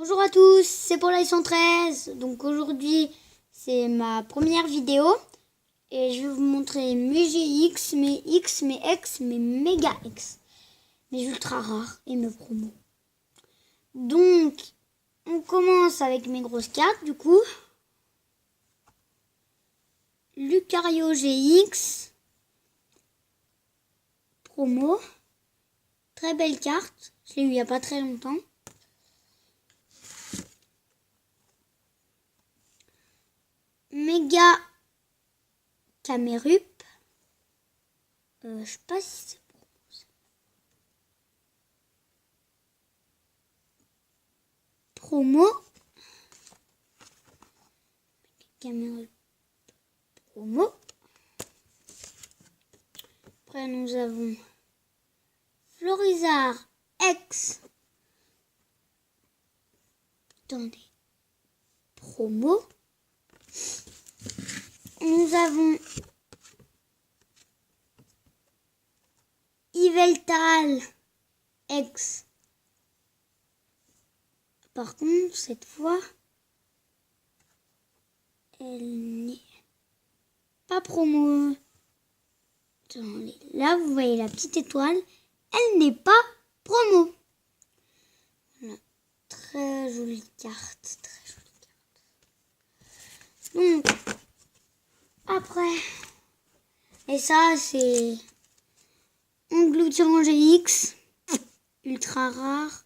Bonjour à tous, c'est Paula 113. Donc aujourd'hui, c'est ma première vidéo et je vais vous montrer mes GX, mes X, mes X, mes méga X, mes ultra rares et mes promos. Donc, on commence avec mes grosses cartes du coup. Lucario GX, promo, très belle carte, je l'ai eu il n'y a pas très longtemps. Méga Camerup. Je sais pas si c'est pour promo. Camerup promo. Après nous avons Florizard X. Attendez. Promo. Nous avons Yveltal X. Par contre, cette fois, elle n'est pas promo. Attendez, là, vous voyez la petite étoile. Elle n'est pas promo. Voilà. Très jolie carte. Très jolie carte. Donc, après, et ça, c'est Engloutirant GX, ultra rare.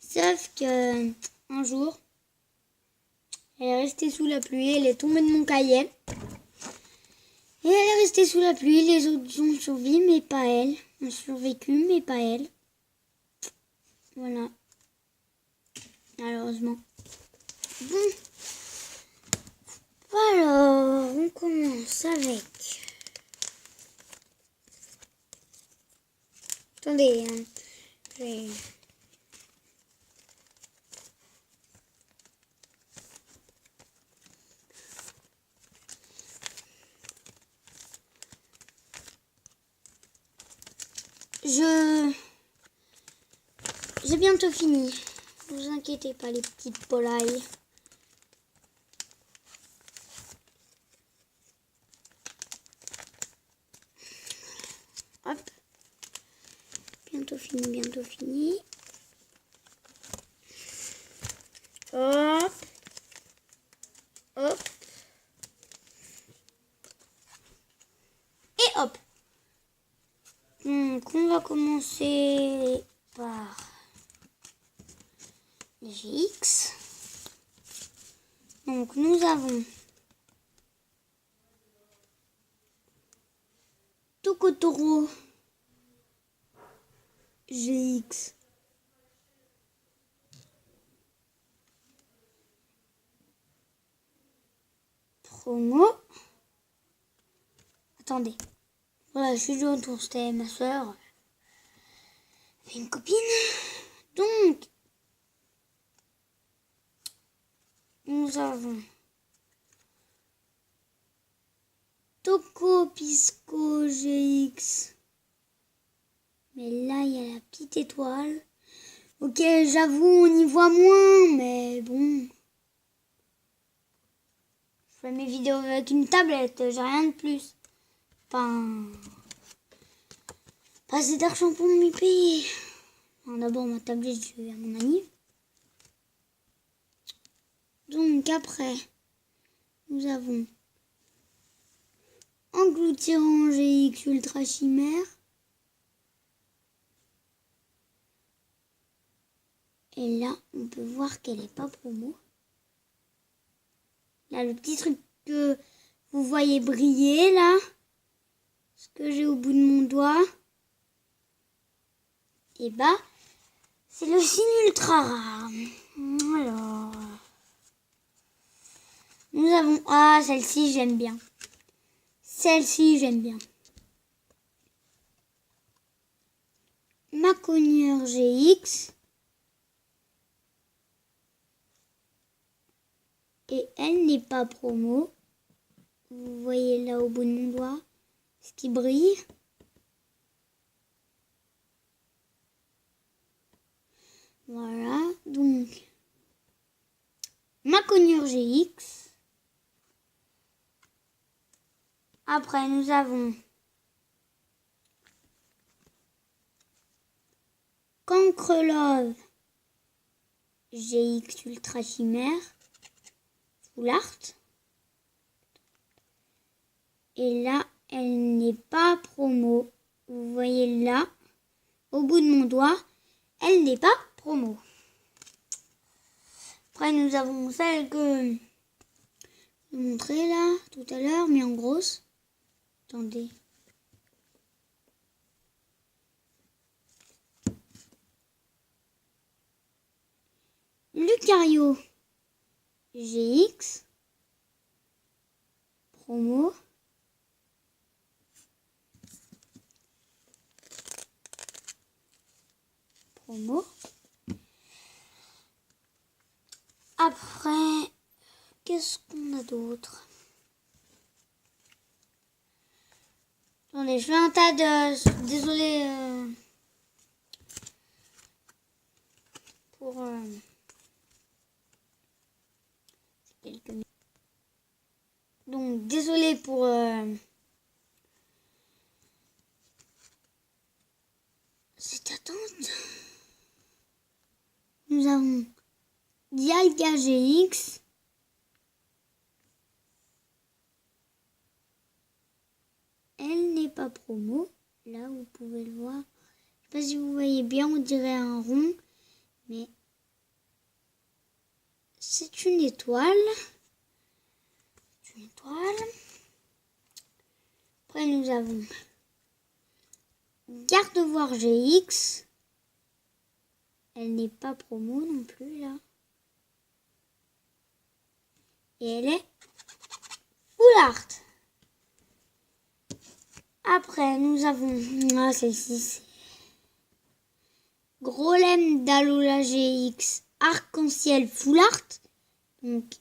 Sauf que un jour, elle est restée sous la pluie, elle est tombée de mon cahier. Et elle est restée sous la pluie, les autres ont survécu, mais pas elle. Ont survécu, mais pas elle. Voilà. Malheureusement. Bon. Alors, on commence avec... Attendez, j'ai bientôt fini. Ne vous inquiétez pas, les petites polailles. Hop. Bientôt fini, bientôt fini. Hop. Hop. Et hop. Donc, on va commencer par les GX. Donc, nous avons Tokotoro GX. Promo. Attendez. Voilà, je suis de retour. C'était ma soeur. Une copine. Donc, nous avons Toco Pisco GX. Mais là, il y a la petite étoile. Ok, j'avoue, on y voit moins, mais bon. Je fais mes vidéos avec une tablette, j'ai rien de plus. Enfin, pas assez d'argent pour m'y payer. D'abord, ma tablette, je vais à mon ami. Donc, après, nous avons Engloutirant GX Ultra Chimère. Et là, on peut voir qu'elle n'est pas promo. Là, le petit truc que vous voyez briller, là, ce que j'ai au bout de mon doigt, et bah, c'est le signe ultra rare. Alors, nous avons... Ah, celle-ci, j'aime bien. Celle-ci, j'aime bien. Maconieur GX. Et elle n'est pas promo. Vous voyez là au bout de mon doigt ce qui brille. Voilà, donc GX. Après, nous avons Cancrelove GX Ultra Chimère Full Art. Et là, elle n'est pas promo. Vous voyez là, au bout de mon doigt, elle n'est pas promo. Après, nous avons celle que je vous ai montrée là, tout à l'heure, mais en grosse. Attendez. Lucario GX promo. Après, qu'est-ce qu'on a d'autre? Attendez, je fais un tas de... Désolé pour... quelques minutes. Donc, désolé pour... cette attente. Nous avons Dialga GX. Elle n'est pas promo. Là, vous pouvez le voir. Je sais pas si vous voyez bien, on dirait un rond. Mais c'est une étoile. Après, nous avons Gardevoir GX. Elle n'est pas promo non plus, là. Et elle est Full Art. Après, nous avons... Ah, celle-ci, c'est... Grolem d'Alola GX Arc-en-Ciel Full Art. Donc,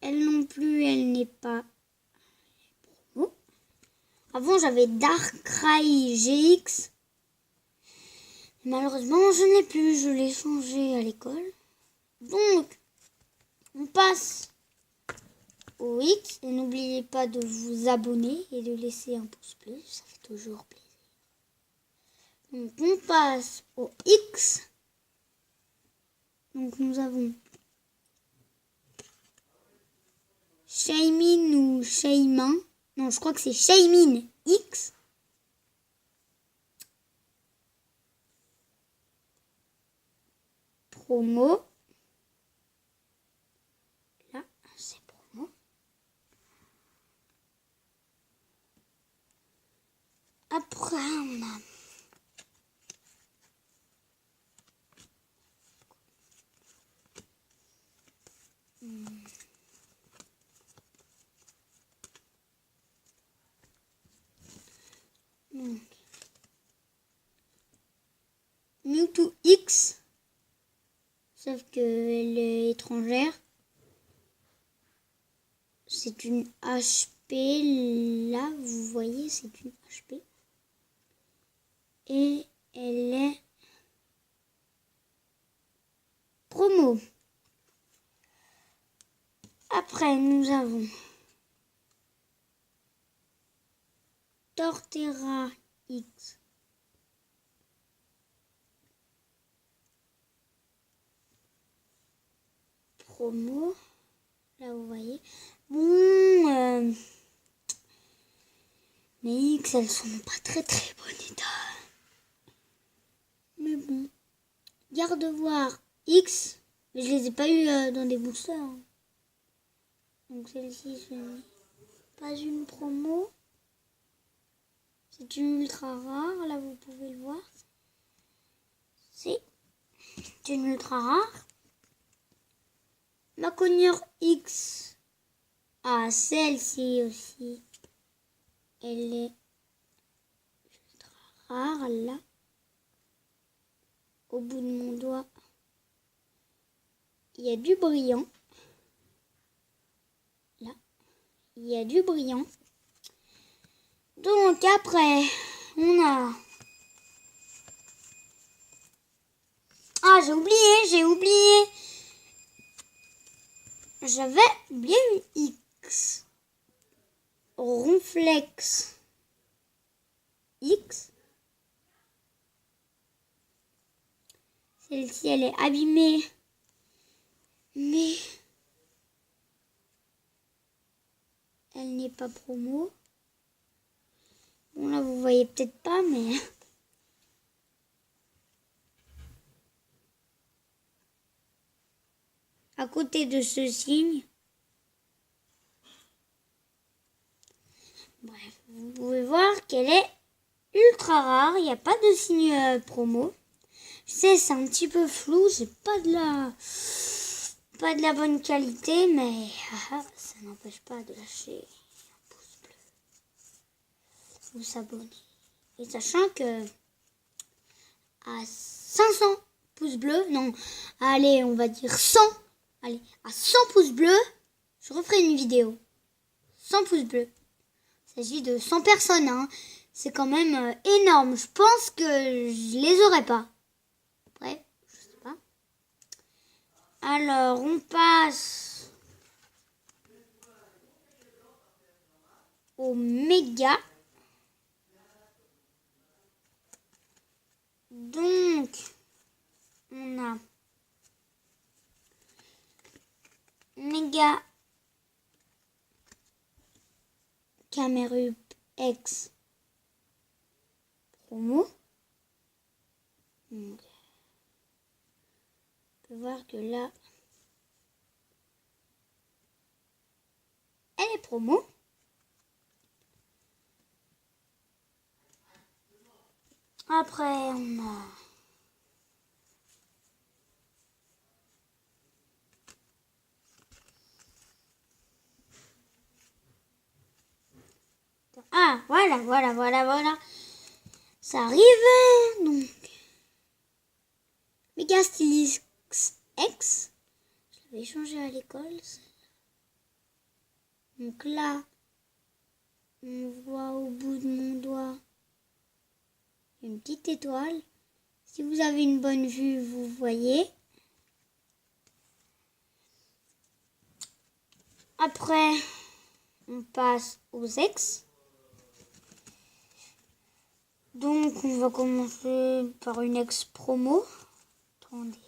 elle non plus, elle n'est pas promo. Avant, j'avais Darkrai GX. Malheureusement, je n'ai plus. Je l'ai changé à l'école. Donc, on passe au X. Et n'oubliez pas de vous abonner et de laisser un pouce bleu. Ça fait toujours plaisir. Donc, on passe au X. Donc, nous avons Shaymin ou Shaymin. Non, je crois que c'est Shaymin X. Promo. Là, c'est promo. Après, on a... Mewtwo X. Sauf qu'elle est étrangère. C'est une HP. Là, vous voyez, c'est une HP. Et elle est promo. Après, nous avons Torterra X. Promo. Là, vous voyez. Bon, mes X, elles sont pas très bon état. Mais bon. Gardevoir X. Mais je les ai pas eu dans des boosters. Donc celle-ci, ce n'est pas une promo. C'est une ultra rare. Là, vous pouvez le voir. C'est une ultra rare. Macognure X. Ah, celle-ci aussi. Elle est ultra rare, là. Au bout de mon doigt, il y a du brillant. Là, il y a du brillant. Donc après, on a... Ah, j'ai oublié. j'avais bien une X. Ronflex X. Celle-ci, elle est abîmée. Mais elle n'est pas promo. Bon, là, vous voyez peut-être pas, mais... à côté de ce signe. Bref, vous pouvez voir qu'elle est ultra rare. Il n'y a pas de signe promo. Je sais, c'est un petit peu flou. C'est pas de la bonne qualité, mais ça n'empêche pas de lâcher un pouce bleu. Vous s'abonner. Et sachant que à 500 pouces bleus, non, allez, on va dire 100. Allez, à 100 pouces bleus, je referai une vidéo. 100 pouces bleus. Il s'agit de 100 personnes, hein. C'est quand même énorme. Je pense que je les aurais pas. Après, je sais pas. Alors, on passe au méga. Donc, on a méga Camerup X promo. Donc, on peut voir que là, elle est promo. Après, on a voilà. Ça arrive. Donc, Mega Stylix X. Je l'avais changé à l'école. Donc là, on voit au bout de mon doigt une petite étoile. Si vous avez une bonne vue, vous voyez. Après, on passe aux X. Donc, on va commencer par une X promo. Attendez.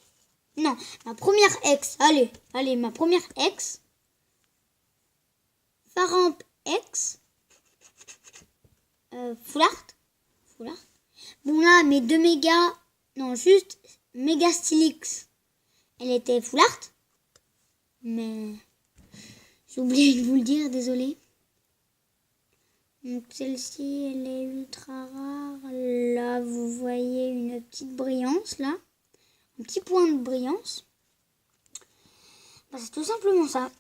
Non, ma première X. Allez, ma première X. Faramp X. Full art. Bon là, mes deux mégas. Non, juste Méga Stylix. Elle était full art. Mais j'ai oublié de vous le dire, désolé. Donc celle-ci, elle est ultra rare. Là, vous voyez une petite brillance, là. Un petit point de brillance. Bah, c'est tout simplement ça.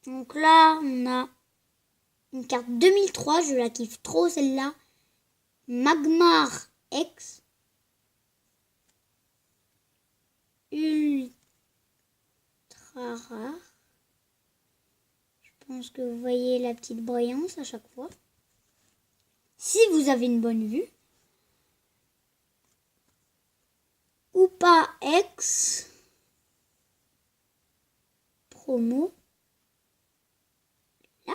Donc là, on a une carte 2003. Je la kiffe trop, celle-là. Magmar X. Ultra rare. Je pense que vous voyez la petite brillance à chaque fois. Si vous avez une bonne vue. Ou pas X. Promo. Là.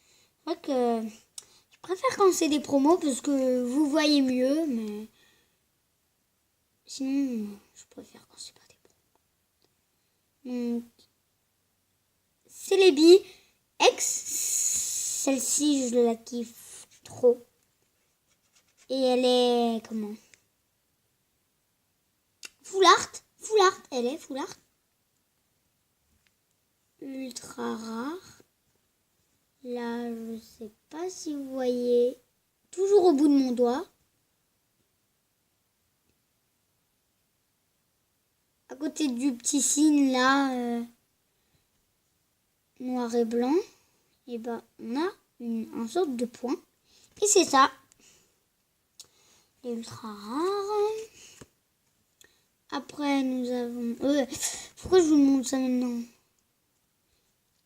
C'est vrai que je préfère quand c'est des promos parce que vous voyez mieux, mais sinon, je préfère quand c'est pas des promos. Donc, Celebi X, celle-ci, je la kiffe trop. Et elle est, comment? Full art, elle est full art. Ultra rare. Là, je sais pas si vous voyez, toujours au bout de mon doigt. À côté du petit signe là, noir et blanc, et ben on a une sorte de point. Et c'est ça. Ultra rare. Après, nous avons... pourquoi je vous montre ça maintenant?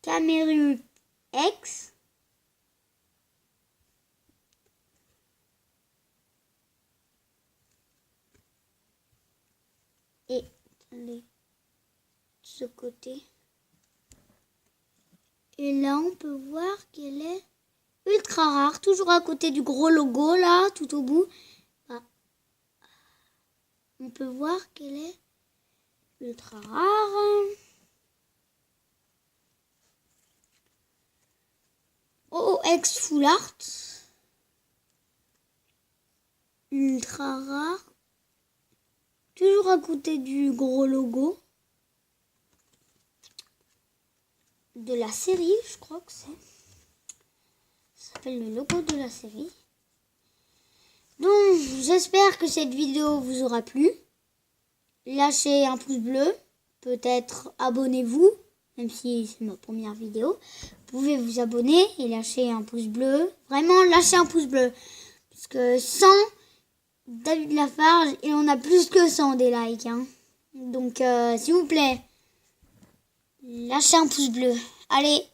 Camerup X. Et attendez, ce côté. Et là, on peut voir qu'elle est ultra rare. Toujours à côté du gros logo, là, tout au bout. Ah. On peut voir qu'elle est ultra rare. OX Full Art. Ultra rare. Toujours à côté du gros logo. De la série, je crois que c'est. Ça s'appelle le logo de la série. Donc, j'espère que cette vidéo vous aura plu. Lâchez un pouce bleu. Peut-être abonnez-vous, même si c'est ma première vidéo. Vous pouvez vous abonner et lâcher un pouce bleu. Vraiment, lâchez un pouce bleu. Parce que 100, David Lafarge, et on a plus que 100 des likes. Hein. Donc, s'il vous plaît, lâchez un pouce bleu. Allez,